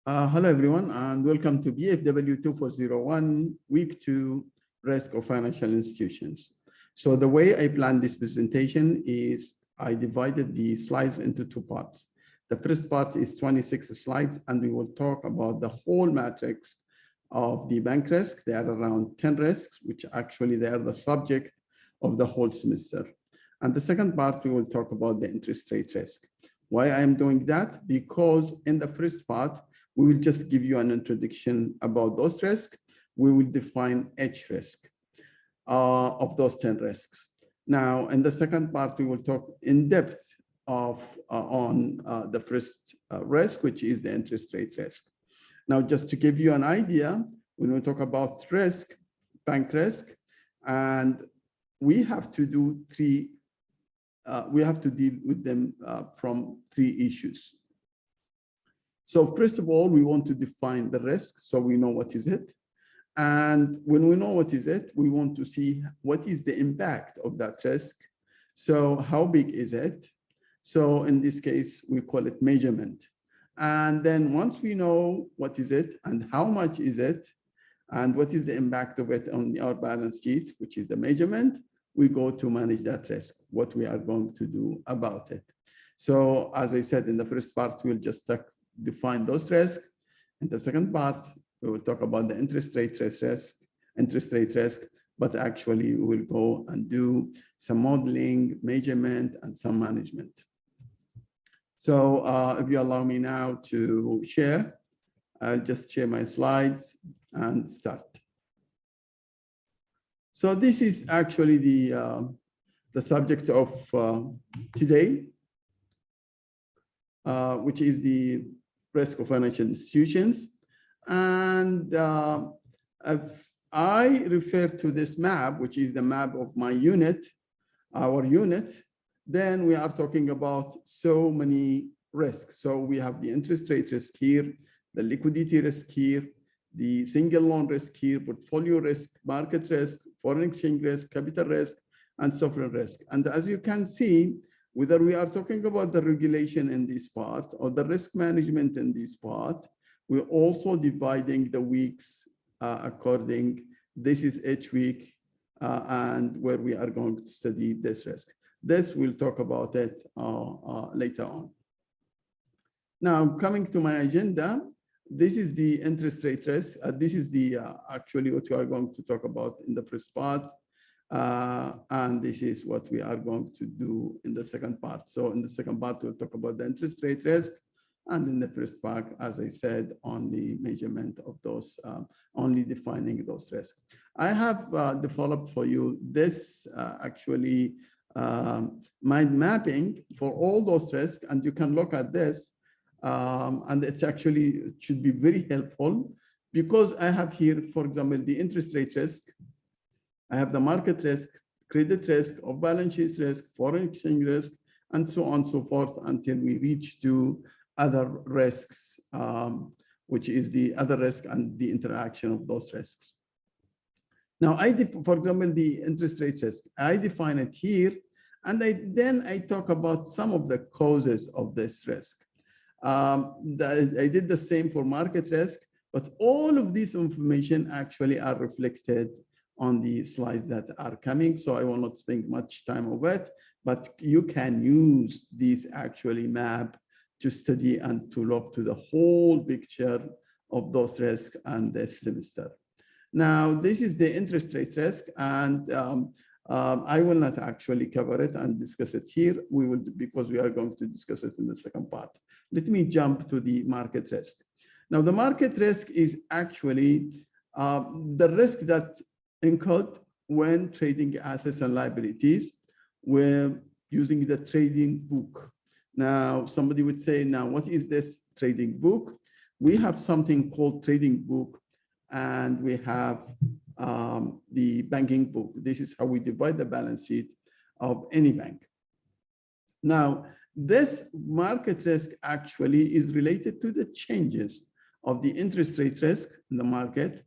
Hello, everyone, and welcome to BFW 2401, Week 2, Risk of Financial Institutions. So the way I planned this presentation is I divided the slides into two parts. The first part is 26 slides, and we will talk about the whole matrix of the bank risk. There are around 10 risks, which actually they are the subject of the whole semester. And the second part, we will talk about the interest rate risk. Why I am doing that? Because in the first part, we will just give you an introduction about those risks. We will define each risk of those 10 risks. Now, in the second part, we will talk in depth on the first risk, which is the interest rate risk. Now, just to give you an idea, when we talk about risk, bank risk, and we have to do we have to deal with them from three issues. So first of all, we want to define the risk so we know what is it. And when we know what is it, we want to see what is the impact of that risk. So how big is it? So in this case, we call it measurement. And then once we know what is it and how much is it and what is the impact of it on our balance sheet, which is the measurement, we go to manage that risk, what we are going to do about it. So as I said, in the first part, we'll just define those risks. In the second part, we will talk about the interest rate risk, but actually we will go and do some modeling, measurement, and some management. So if you allow me now to share, I'll just share my slides and start. So this is actually the subject of today, which is the risk of financial institutions. And if I refer to this map, which is the map of my unit, our unit, then we are talking about so many risks. So we have the interest rate risk here, the liquidity risk here, the single loan risk here, portfolio risk, market risk, foreign exchange risk, capital risk, and sovereign risk. And as you can see, whether we are talking about the regulation in this part or the risk management in this part, we're also dividing the weeks according, this is each week and where we are going to study this risk. This we'll talk about it later on. Now, coming to my agenda, this is the interest rate risk. This is the actually what we are going to talk about in the first part. And this is what we are going to do in the second part. So in the second part, we'll talk about the interest rate risk. And in the first part, as I said, only measurement of those, only defining those risks. I have developed for you this actually mind mapping for all those risks. And you can look at this. And it's actually, it should be very helpful because I have here, for example, the interest rate risk. I have the market risk, credit risk, off balance sheet risk, foreign exchange risk, and so on and so forth until we reach to other risks, which is the other risk and the interaction of those risks. Now, for example, the interest rate risk, I define it here, and then I talk about some of the causes of this risk. I did the same for market risk, but all of this information actually are reflected on the slides that are coming. So I will not spend much time on it, but you can use this actually map to study and to look to the whole picture of those risks and this semester. Now, this is the interest rate risk, and I will not actually cover it and discuss it here. We will, because we are going to discuss it in the second part. Let me jump to the market risk. Now, the market risk is actually the risk that incurred when trading assets and liabilities were using the trading book. Now, somebody would say, now, what is this trading book? We have something called trading book, and we have the banking book. This is how we divide the balance sheet of any bank. Now, this market risk actually is related to the changes of the interest rate risk in the market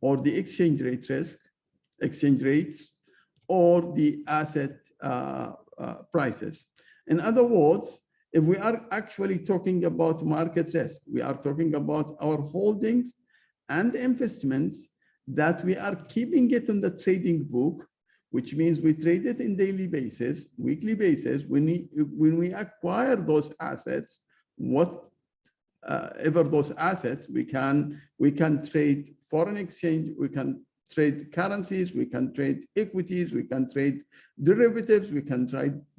or the exchange rate risk, exchange rates, or the asset prices. In other words, If we are actually talking about market risk, we are talking about our holdings and investments that we are keeping it on the trading book, which means we trade it in daily basis, weekly basis. When we acquire those assets, whatever those assets, we can trade foreign exchange, we can trade currencies, we can trade equities, we can trade derivatives, we can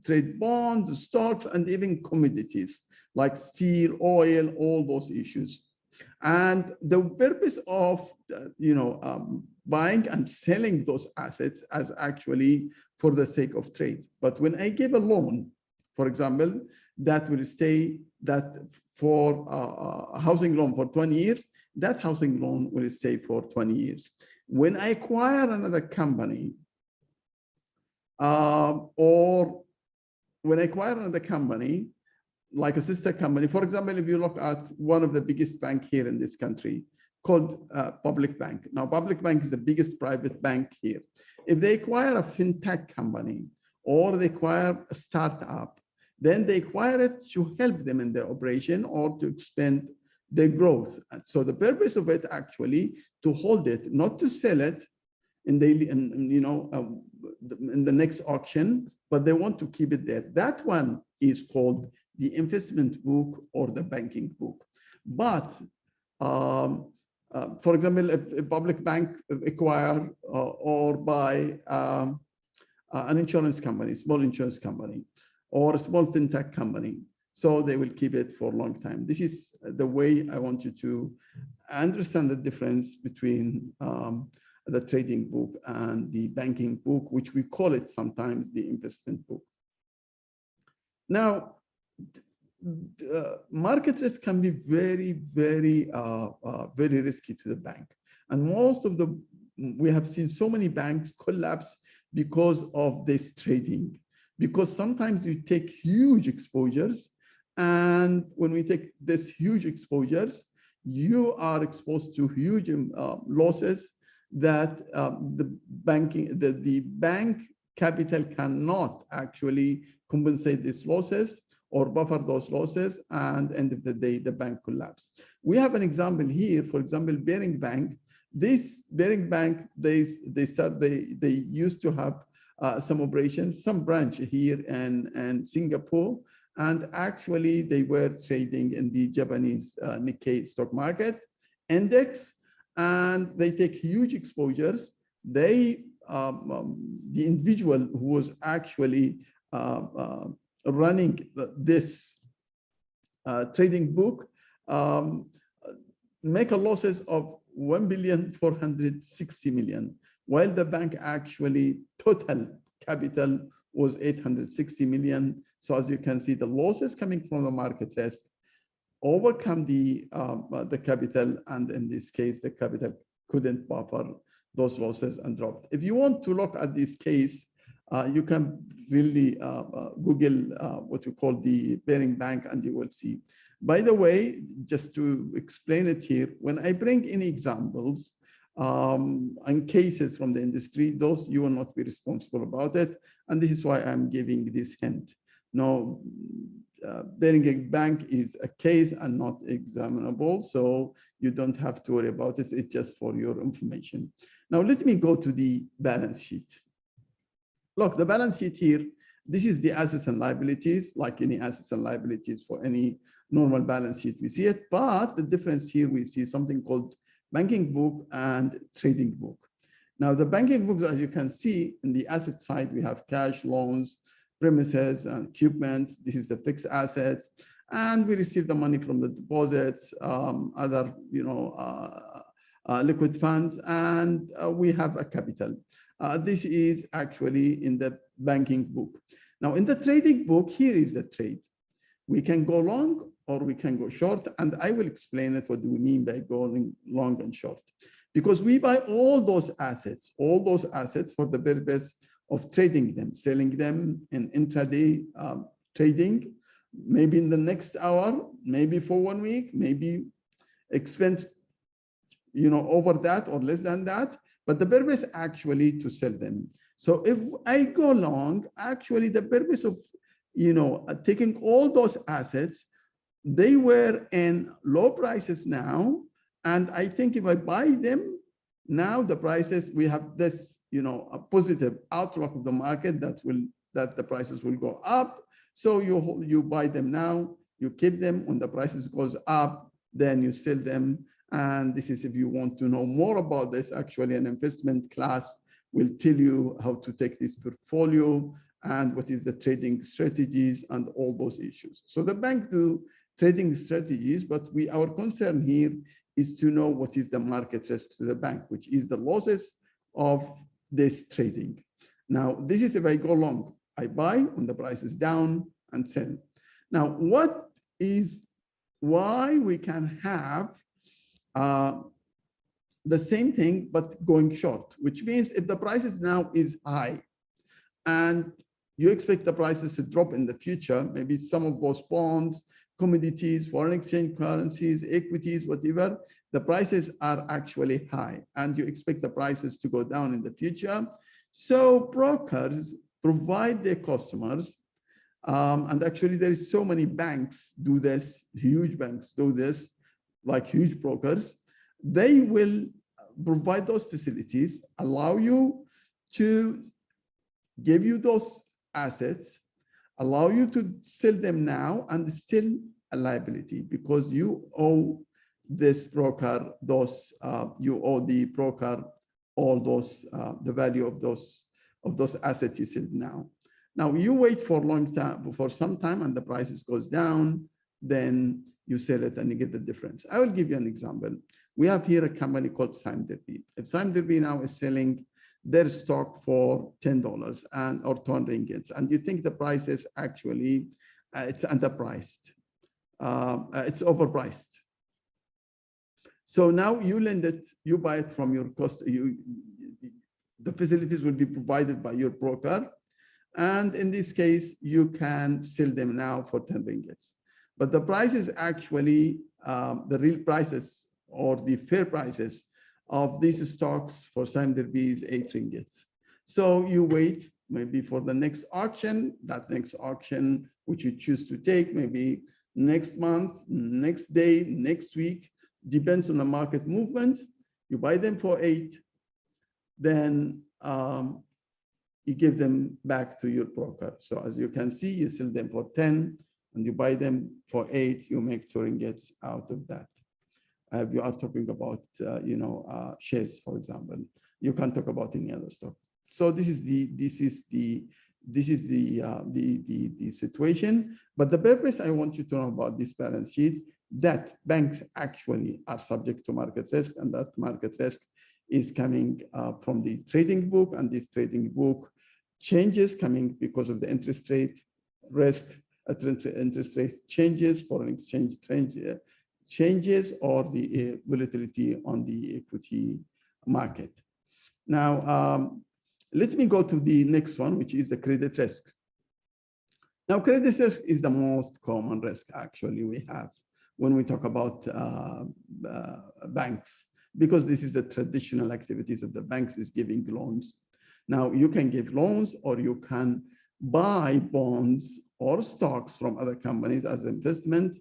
trade bonds, stocks, and even commodities like steel, oil, all those issues. And the purpose of buying and selling those assets as actually for the sake of trade. But when I give a loan, for example, that will stay that for a housing loan for 20 years, that housing loan will stay for 20 years. When I acquire another company, or when I acquire another company, like a sister company, for example, if you look at one of the biggest bank here in this country called Public Bank. Now, Public Bank is the biggest private bank here. If they acquire a fintech company or they acquire a startup, then they acquire it to help them in their operation or to expand their growth. And so the purpose of it actually to hold it, not to sell it in the next auction, but they want to keep it there. That one is called the investment book or the banking book. But for example, if a public bank acquire or buy an insurance company, small insurance company, or a small fintech company, so they will keep it for a long time. This is the way I want you to understand the difference between the trading book and the banking book, which we call it sometimes the investment book. Now, market risk can be very, very risky to the bank. And we have seen so many banks collapse because of this trading, because sometimes you take huge exposures. And when we take this huge exposures, you are exposed to huge losses that the bank capital cannot actually compensate these losses or buffer those losses, and end of the day, the bank collapse. We have an example here, for example, Bearing Bank. This Bearing Bank, they used to have some operations, some branch here in Singapore, and actually they were trading in the Japanese Nikkei stock market index, and they take huge exposures. The individual who was actually running this trading book make a losses of 1,460,000,000, while the bank actually total capital was 860 million. So as you can see, the losses coming from the market risk overcome the capital, and in this case, the capital couldn't buffer those losses and dropped. If you want to look at this case, you can really Google what we call the Bearing Bank, and you will see. By the way, just to explain it here, when I bring any examples and cases from the industry, those you will not be responsible about it. And this is why I'm giving this hint. No, Bearing Bank is a case and not examinable, so you don't have to worry about it. It's just for your information. Now, let me go to the balance sheet. Look, the balance sheet here, this is the assets and liabilities, like any assets and liabilities for any normal balance sheet, we see it. But the difference here, we see something called banking book and trading book. Now, the banking books, as you can see, in the asset side, we have cash, loans, premises, and equipment. This is the fixed assets. And we receive the money from the deposits, other liquid funds, and we have a capital. This is actually in the banking book. Now, in the trading book, here is the trade. We can go long or we can go short, and I will explain it. What do we mean by going long and short? Because we buy all those assets for the purpose of trading them, selling them in intraday trading, maybe in the next hour, maybe for 1 week, maybe expend over that or less than that. But the purpose actually to sell them. So if I go long, actually the purpose of taking all those assets, they were in low prices now. And I think if I buy them now, the prices, we have this, a positive outlook of the market that the prices will go up. So you buy them now, you keep them. When the prices goes up, then you sell them. And this is, if you want to know more about this, actually an investment class will tell you how to take this portfolio and what is the trading strategies and all those issues. So the bank do trading strategies, but our concern here is to know what is the market risk to the bank, which is the losses of this trading. Now, this is if I go long, I buy when the price is down and sell. Now, why we can have the same thing, but going short, which means if the prices now is high and you expect the prices to drop in the future, maybe some of those bonds, commodities, foreign exchange currencies, equities, whatever, the prices are actually high and you expect the prices to go down in the future. So brokers provide their customers, and actually there is so many banks do this, huge banks do this, like huge brokers. They will provide those facilities, allow you to give you those assets, allow you to sell them now and still a liability because you owe this broker those, you owe the broker all those, the value of those assets you sell now. Now you wait for a long time, for some time, and the prices goes down, then you sell it and you get the difference. I will give you an example. We have here a company called Sime Derby. If Sime Derby now is selling their stock for $10 or 10 ringgits, and you think the price is actually, it's underpriced, it's overpriced. So now you lend it, you buy it from your cost, the facilities will be provided by your broker. And in this case, you can sell them now for 10 ringgits. But the price is actually the real prices or the fair prices of these stocks for Sime Derby is 8 ringgits. So you wait maybe for the next auction, that next auction, which you choose to take, maybe next month, next day, next week, depends on the market movement. You buy them for 8, then you give them back to your broker. So as you can see, you sell them for 10 and you buy them for 8, you make 2 ringgits out of that. You are talking about, shares, for example. You can't talk about any other stock. So this is the situation. But the purpose I want you to know about this balance sheet, that banks actually are subject to market risk, and that market risk is coming from the trading book, and this trading book changes coming because of the interest rate risk, interest rate changes, foreign exchange changes, or the volatility on the equity market. Now, let me go to the next one, which is the credit risk. Now, credit risk is the most common risk actually we have when we talk about banks, because this is the traditional activities of the banks is giving loans. Now, you can give loans or you can buy bonds or stocks from other companies as investment,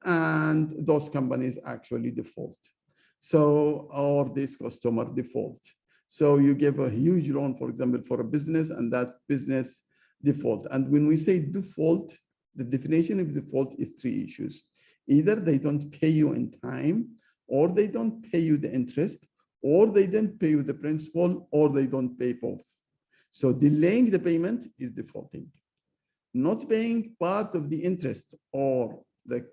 and those companies actually default. So, or this customer default. So you give a huge loan, for example, for a business, and that business default. And when we say default, the definition of default is 3 issues. Either they don't pay you in time, or they don't pay you the interest, or they don't pay you the principal, or they don't pay both. So delaying the payment is defaulting. Not paying part of the interest or the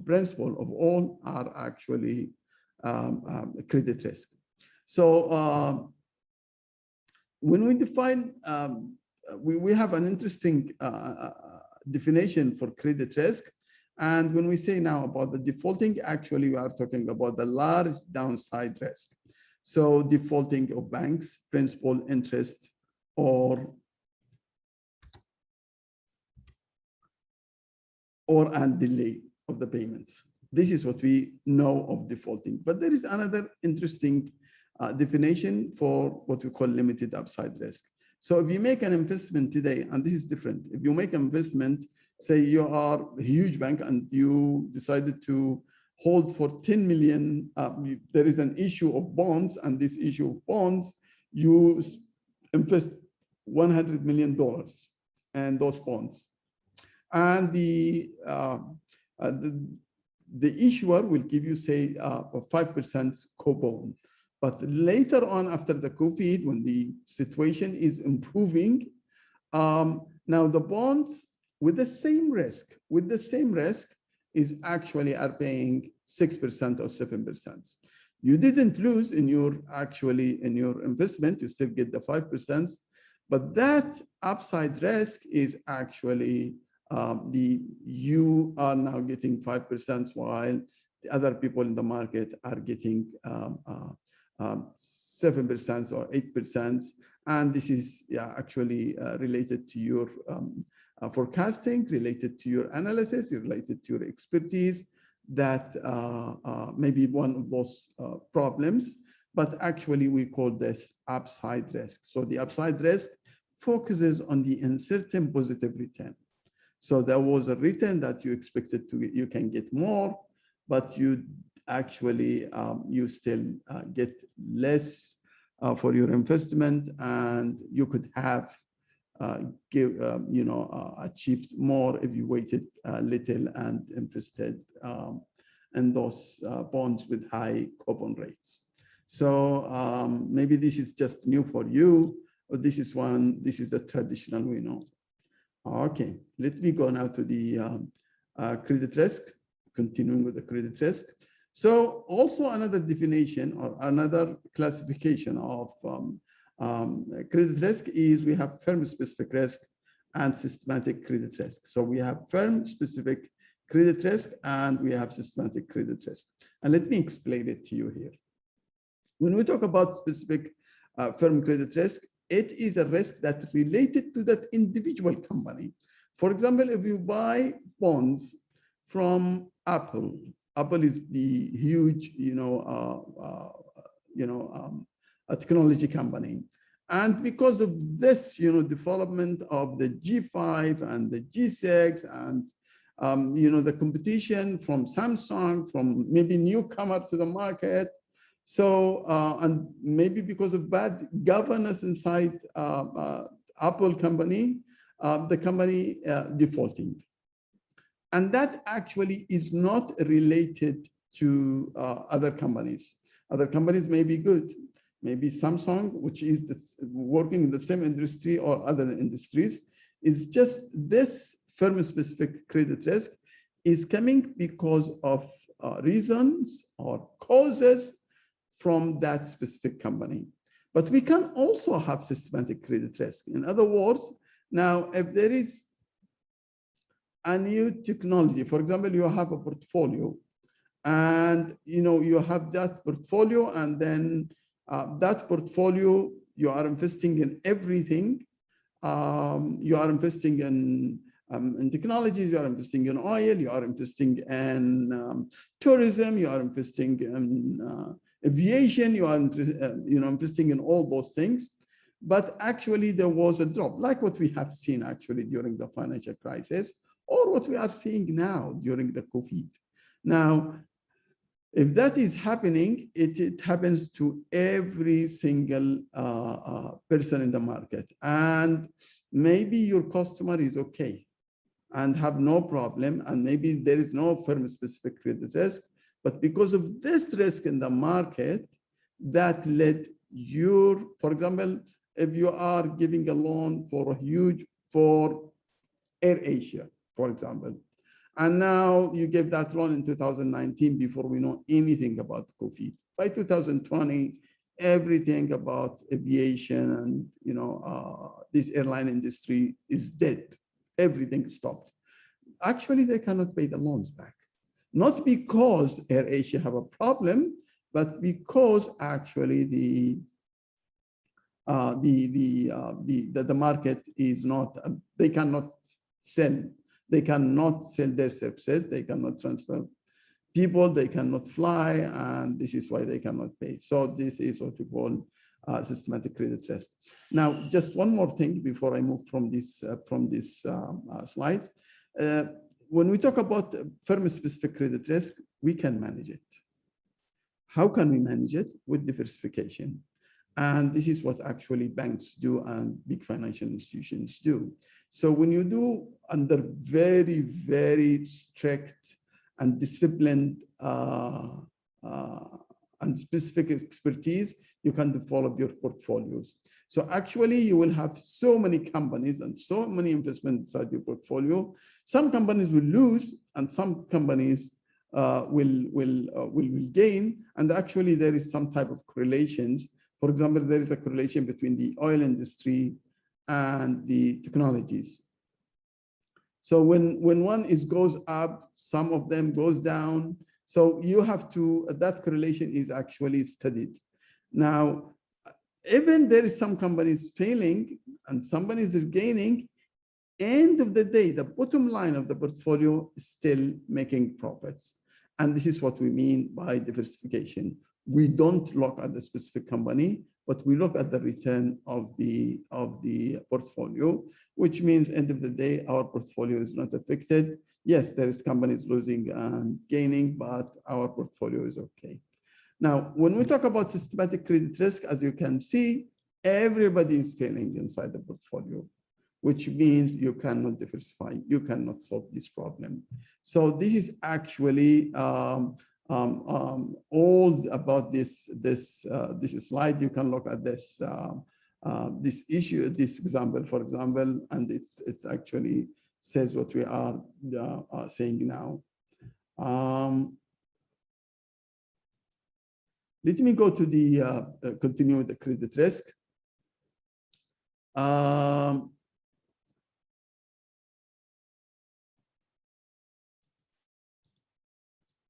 principal of all are actually credit risk. So when we define, we have an interesting definition for credit risk. And when we say now about the defaulting, actually we are talking about the large downside risk. So defaulting of banks, principal, interest, or and delay of the payments. This is what we know of defaulting. But there is another interesting definition for what we call limited upside risk. So if you make an investment today, and this is different, if you make an investment, say you are a huge bank and you decided to hold for 10 million, there is an issue of bonds, and this issue of bonds, you invest $100 million in those bonds. And the issuer will give you, say, a 5% coupon. But later on, after the COVID, when the situation is improving, now the bonds with the same risk, is actually are paying 6% or 7%. You didn't lose in your investment, you still get the 5%, but that upside risk is actually you are now getting 5% while the other people in the market are getting 7% or 8%. And this is actually related to your forecasting, related to your analysis, related to your expertise, that may be one of those problems. But actually, we call this upside risk. So the upside risk focuses on the uncertain positive return. So there was a return that you expected you can get more, but you actually, you still get less for your investment, and you could have achieved more if you waited a little and invested in those bonds with high coupon rates. So maybe this is just new for you, or this is the traditional we know. Okay, let me go now to the credit risk, continuing with the credit risk. So also another definition or another classification of credit risk is we have firm-specific risk and systematic credit risk. So we have firm-specific credit risk and we have systematic credit risk. And let me explain it to you here. When we talk about specific firm credit risk, it is a risk that related to that individual company. For example, if you buy bonds from Apple, Apple is the huge, a technology company. And because of this, development of the G5 and the G6 and, the competition from Samsung, from maybe newcomer to the market. So, and maybe because of bad governance inside Apple company, the company defaulting. And that actually is not related to other companies. Other companies may be good. Maybe Samsung, which is working in the same industry or other industries, is just this firm-specific credit risk is coming because of reasons or causes from that specific company. But we can also have systematic credit risk. In other words, now if there is a new technology, for example, you have a portfolio, and you have that portfolio, and then that portfolio, you are investing in everything. You are investing in technologies, you are investing in oil, you are investing in tourism, you are investing in aviation, you are investing in all those things. But actually there was a drop, like what we have seen actually during the financial crisis, or what we are seeing now during the COVID. Now, if that is happening, it happens to every single person in the market. And maybe your customer is okay and have no problem, and maybe there is no firm-specific credit risk, but because of this risk in the market, that led for example, if you are giving a loan for AirAsia, for example, and now you give that loan in 2019 before we know anything about COVID. By 2020, everything about aviation and this airline industry is dead. Everything stopped. Actually, they cannot pay the loans back. Not because AirAsia have a problem, but because actually the market is not, they cannot sell. They cannot sell their services. They cannot transfer people. They cannot fly. And this is why they cannot pay. So this is what we call systematic credit risk. Now, just one more thing before I move from this slides. When we talk about firm-specific credit risk, we can manage it. How can we manage it? With diversification. And this is what actually banks do and big financial institutions do. So when you do under very, very strict and disciplined and specific expertise, you can develop your portfolios. So actually, you will have so many companies and so many investments inside your portfolio. Some companies will lose, and some companies will gain. And actually, there is some type of correlations. For example, there is a correlation between the oil industry and the technologies. So when one goes up, some of them goes down. So you have to, that correlation is actually studied. Now, even there is some companies failing and some companies are gaining, end of the day, the bottom line of the portfolio is still making profits. And this is what we mean by diversification. We don't look at the specific company, but we look at the return of the portfolio, which means end of the day, our portfolio is not affected. Yes, there is companies losing and gaining, but our portfolio is okay. Now, when we talk about systematic credit risk, as you can see, everybody is failing inside the portfolio, which means you cannot diversify, you cannot solve this problem. So this is actually all about this slide. You can look at this this issue, this example, for example, and it's actually says what we are saying now. Let me go to the continue with the credit risk.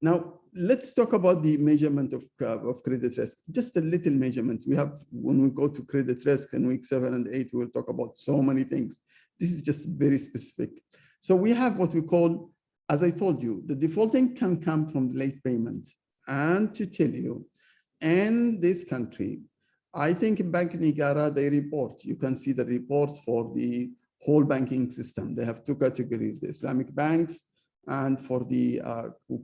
Now, let's talk about the measurement of credit risk. Just a little measurements. We have, when we go to credit risk in week 7 and 8, we'll talk about so many things. This is just very specific. So we have what we call, as I told you, the defaulting can come from late payment. And to tell you, in this country, I think in Bank Nigara, they report, you can see the reports for the whole banking system. They have two categories, the Islamic banks and for the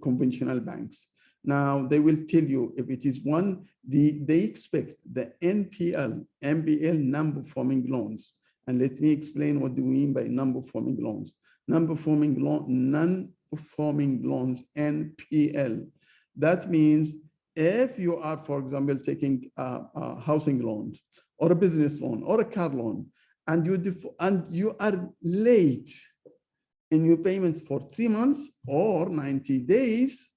conventional banks. Now, they will tell you if it is one, they expect the NPL, non-performing loans. And let me explain what do we mean by non-performing loans. Non-performing loans, NPL. That means if you are, for example, taking a housing loan or a business loan or a car loan, and you are late in your payments for 3 months or 90 days,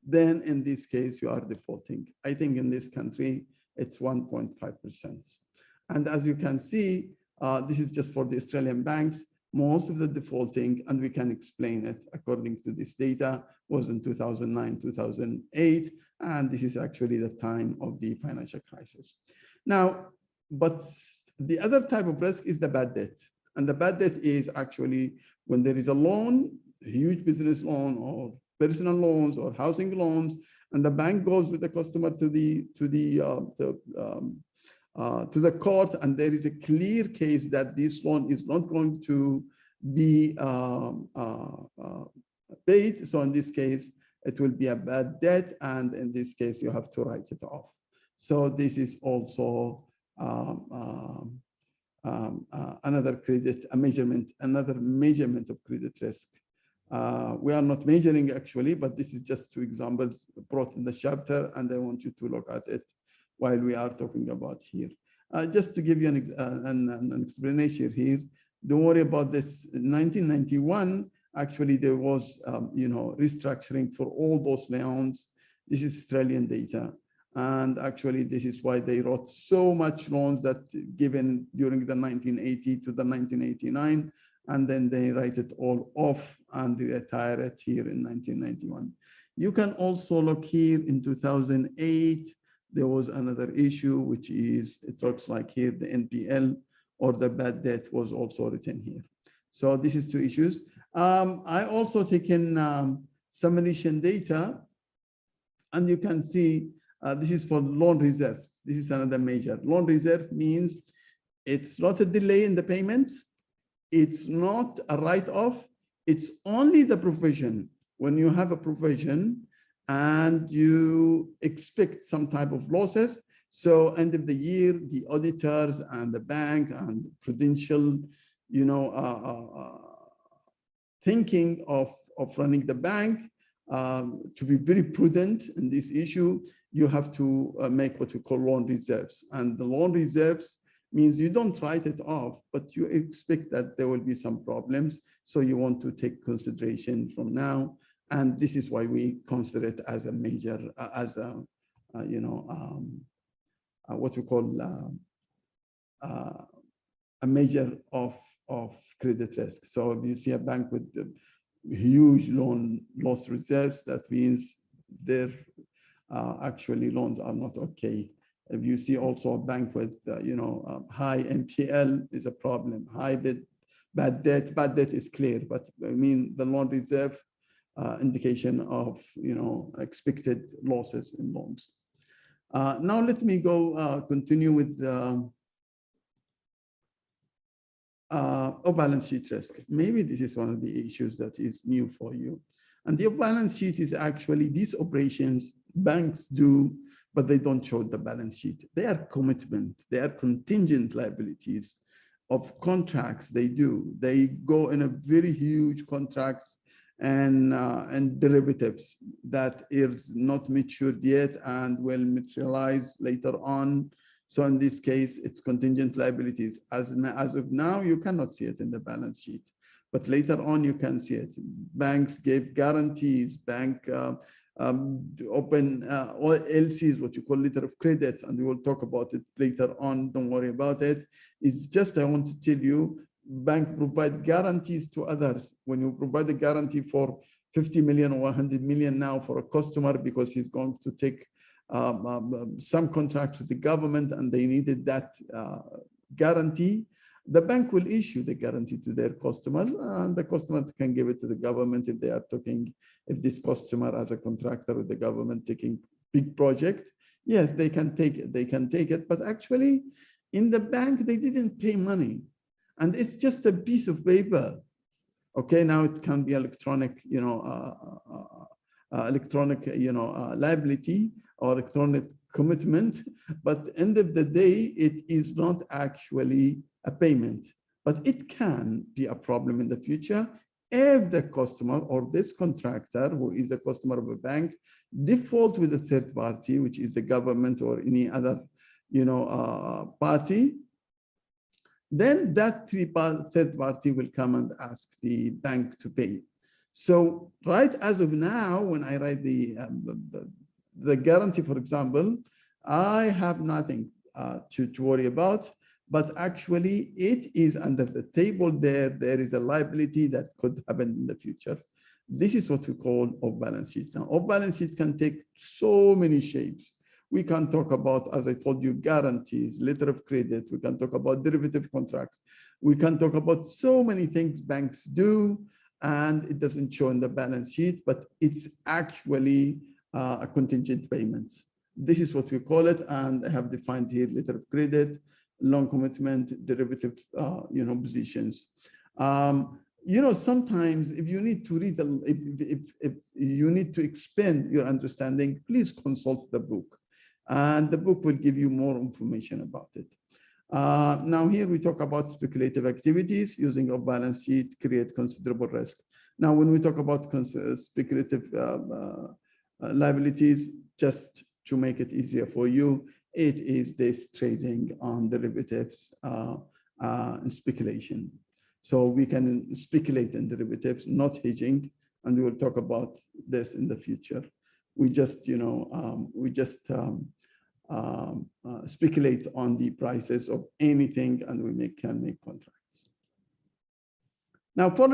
then in this case, you are defaulting. I think in this country, it's 1.5%. And as you can see, this is just for the Australian banks. Most of the defaulting, and we can explain it according to this data, was in 2009, 2008, and this is actually the time of the financial crisis. Now, but the other type of risk is the bad debt. And the bad debt is actually when there is a loan, a huge business loan or personal loans or housing loans, and the bank goes with the customer to the court, and there is a clear case that this loan is not going to be paid. So in this case, it will be a bad debt, and in this case, you have to write it off. So this is also another measurement of credit risk. We are not measuring actually, but this is just 2 examples brought in the chapter, and I want you to look at it while we are talking about here. Just to give you an explanation here, don't worry about this. In 1991, actually, there was restructuring for all those loans. This is Australian data. And actually, this is why they wrote so much loans that given during the 1980 to the 1989, and then they write it all off and they retire it here in 1991. You can also look here in 2008, there was another issue, which is, it looks like here, the NPL or the bad debt was also written here. So this is 2 issues. I also taken simulation data, and you can see this is for loan reserves. This is another major. Loan reserve means it's not a delay in the payments. It's not a write-off. It's only the provision. When you have a provision and you expect some type of losses, so end of the year, the auditors and the bank and prudential, thinking of running the bank, to be very prudent in this issue, you have to make what we call loan reserves. And the loan reserves means you don't write it off, but you expect that there will be some problems. So you want to take consideration from now. And this is why we consider it as a major, what we call a measure of credit risk. So if you see a bank with huge loan loss reserves, that means their actually loans are not okay. If you see also a bank with high NPL is a problem, high bad debt is clear, but I mean the loan reserve indication of expected losses in loans. Now let me go continue with the off-balance sheet risk. Maybe this is one of the issues that is new for you. And the off-balance sheet is actually these operations banks do, but they don't show the balance sheet. They are commitment, they are contingent liabilities of contracts they do. They go in a very huge contracts and derivatives that is not matured yet and will materialize later on. So in this case, it's contingent liabilities. As of now, you cannot see it in the balance sheet, but later on you can see it. Banks gave guarantees, bank open or LCs, what you call letter of credits, and we will talk about it later on. Don't worry about it. It's just I want to tell you, bank provide guarantees to others. When you provide a guarantee for 50 million or 100 million now for a customer because he's going to take some contract with the government and they needed that guarantee, the bank will issue the guarantee to their customers and the customer can give it to the government if they are talking, if this customer as a contractor with the government taking big project, yes, they can take it, but actually in the bank, they didn't pay money and it's just a piece of paper. Okay, now it can be electronic, liability or electronic commitment, but end of the day, it is not actually a payment, but it can be a problem in the future if the customer or this contractor who is a customer of a bank default with a third party, which is the government or any other, party, then that third party will come and ask the bank to pay. So right as of now, when I write the guarantee, for example, I have nothing to worry about, but actually it is under the table there. There is a liability that could happen in the future. This is what we call off-balance sheet. Now, off-balance sheet can take so many shapes. We can talk about, as I told you, guarantees, letter of credit. We can talk about derivative contracts. We can talk about so many things banks do, and it doesn't show in the balance sheet, but it's actually a contingent payments. This is what we call it, and I have defined here letter of credit, loan commitment, derivative, positions. Sometimes if you need to read, if you need to expand your understanding, please consult the book, and the book will give you more information about it. Now here we talk about speculative activities using a balance sheet create considerable risk. Now, when we talk about speculative liabilities, just to make it easier for you, it is this trading on derivatives and speculation. So we can speculate in derivatives, not hedging, and we will talk about this in the future. We just, speculate on the prices of anything, and we can make contracts. Now, foreign